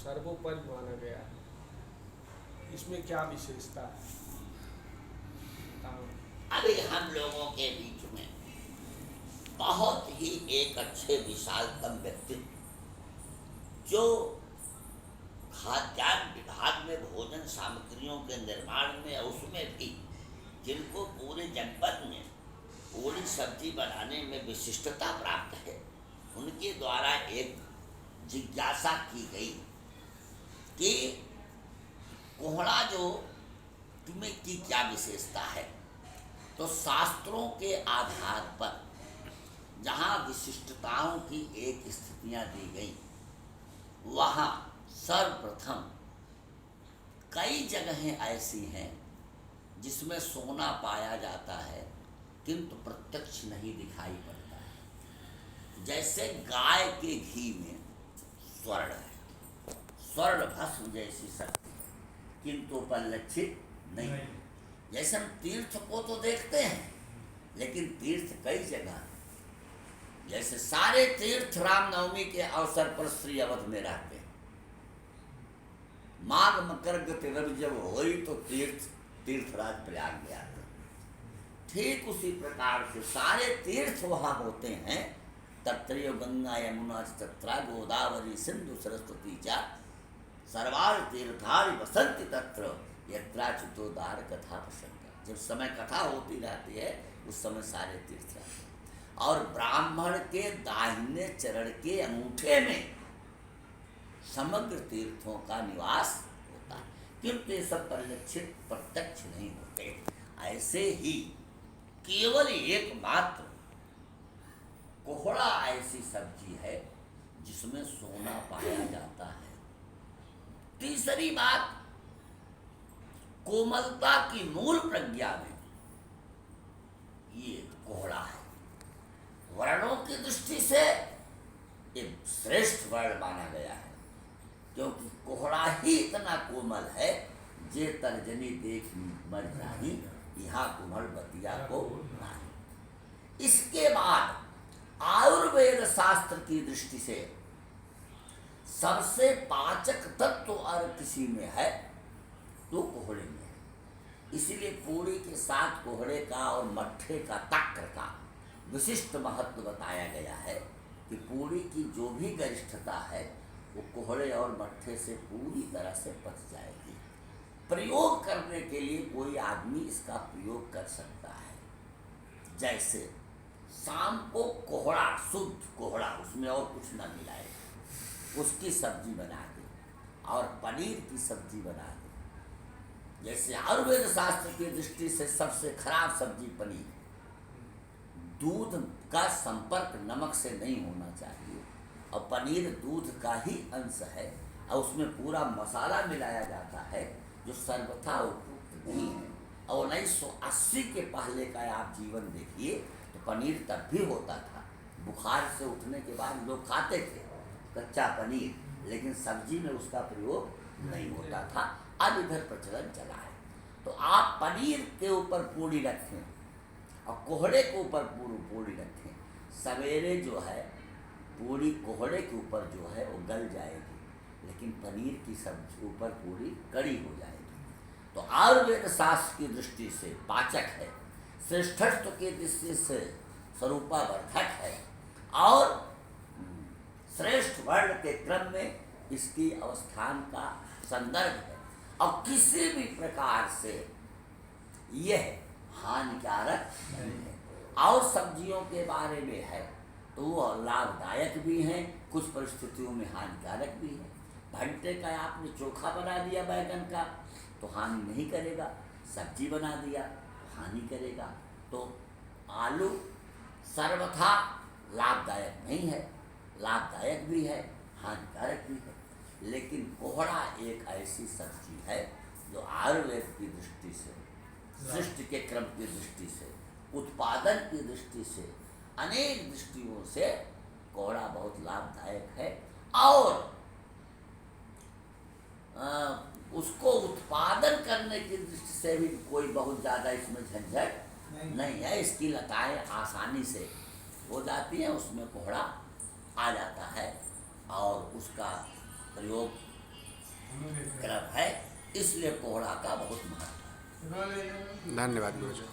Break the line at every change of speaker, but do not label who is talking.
सर्वोपरि माना गया है, इसमें क्या विशेषता है?
अभी हम लोगों के बीच में बहुत ही एक अच्छे विशालतम व्यक्तित्व जो खाद्यान्न विभाग में भोजन सामग्रियों के निर्माण में, उसमें भी जिनको पूरे जनपद में पूरी सब्जी बनाने में विशिष्टता प्राप्त है, उनके द्वारा एक जिज्ञासा की गई कि कोहड़ा जो तुम्हें की क्या विशेषता है। तो शास्त्रों के आधार पर जहाँ विशिष्टताओं की एक स्थितियाँ दी गई, वहाँ सर्वप्रथम कई जगहें ऐसी हैं जिसमें सोना पाया जाता है किंतु प्रत्यक्ष नहीं दिखाई पड़ता है। जैसे गाय के घी में स्वर्ण है, स्वर्ण भस्म जैसी शक्ति है किंतु परिलक्षित नहीं। जैसे हम तीर्थ को तो देखते हैं, लेकिन तीर्थ कई जगह है। जैसे सारे तीर्थ रामनवमी के अवसर पर श्री अवध में रहते हैं। माघ मकर गति रवि जब हुई तो तीर्थराज प्रयाग में आते हैं। ठीक उसी प्रकार से सारे तीर्थ वहाँ होते हैं। तत्रैव गंगा यमुना तत्रा गोदावरी सिंधु सरस्वती च सर्वार तीर्थानि वसन्ति तत्र यत्राच्युतोद्धार कथा प्रसंग। जब समय कथा होती रहती है उस समय सारे तीर्थ रहते हैं। और ब्राह्मण के दाहिने चरण के अंगूठे में समग्र तीर्थों का निवास होता है, किंतु ये सब परिलक्षित प्रत्यक्ष नहीं होते। ऐसे ही केवल एकमात्र कोहड़ा ऐसी सब्जी है जिसमें सोना पाया जाता है। तीसरी बात, कोमलता की मूल प्रज्ञा में ये कोहड़ा है। वर्णों की दृष्टि से ये श्रेष्ठ वर्ण माना गया है, क्योंकि कोहड़ा ही इतना कोमल है, जे तर्जनी देख मर जाही यहाँ कुम्हल बतिया को नाही। इसके बाद आयुर्वेद शास्त्र की दृष्टि से सबसे पाचक तत्व और किसी में है तो कोहड़े में है। इसीलिए पूरी के साथ कोहड़े का और मट्ठे का, तक्र का विशिष्ट महत्व बताया गया है कि पूरी की जो भी गरिष्ठता है वो कोहड़े और मट्ठे से पूरी तरह से पच जाएगी। प्रयोग करने के लिए कोई आदमी इसका प्रयोग कर सकता है। जैसे शाम को कोहड़ा, शुद्ध कोहड़ा, उसमें और कुछ न मिलाए, उसकी सब्जी बना दे और पनीर की सब्जी बना दे। जैसे आयुर्वेद शास्त्र की दृष्टि से सबसे खराब सब्जी पनीर। दूध का संपर्क नमक से नहीं होना चाहिए, और पनीर दूध का ही अंश है और उसमें पूरा मसाला मिलाया जाता है जो सर्वथा उपयुक्त नहीं है। और 1980 के पहले का आप जीवन देखिए तो पनीर तब भी होता था। बुखार से उठने के बाद लोग खाते थे कच्चा पनीर, लेकिन सब्जी में उसका प्रयोग नहीं होता था। अब इधर प्रचलन चला है। तो आप पनीर के ऊपर पूड़ी रखें और कोहड़े के ऊपर पूड़ी रखें, सवेरे जो है पूड़ी कोहड़े के ऊपर जो है वो गल जाएगी, लेकिन पनीर की सब्जी ऊपर पूरी कड़ी हो जाएगी। तो आयुर्वेद शास्त्र की दृष्टि से पाचक है, श्रेष्ठत्व की दृष्टि से स्वरूपावर्धक है, और श्रेष्ठ वर्ण के क्रम में इसकी अवस्थान का संदर्भ है, और किसी भी प्रकार से यह हानिकारक नहीं है। और सब्जियों के बारे में है तो वो लाभदायक भी हैं, कुछ परिस्थितियों में हानिकारक भी है। भंटे का आपने चोखा बना दिया बैगन का तो हानि नहीं करेगा, सब्जी बना दिया तो हानि करेगा। तो आलू सर्वथा लाभदायक नहीं है, लाभदायक भी है, हानिकारक भी है। लेकिन कोहड़ा एक ऐसी सब्जी है जो आयुर्वेद की दृष्टि से, सृष्टि के क्रम की दृष्टि से, उत्पादन की दृष्टि से, अनेक दृष्टियों से कोहड़ा बहुत लाभदायक है। और उसको उत्पादन करने की दृष्टि से भी कोई बहुत ज़्यादा इसमें झंझट नहीं है। इसकी लताएँ आसानी से हो जाती हैं, उसमें कोहड़ा आ जाता है और उसका प्रयोग ग्रह है, इसलिए कोहड़ा का बहुत महत्व है।
धन्यवाद गुरुजी।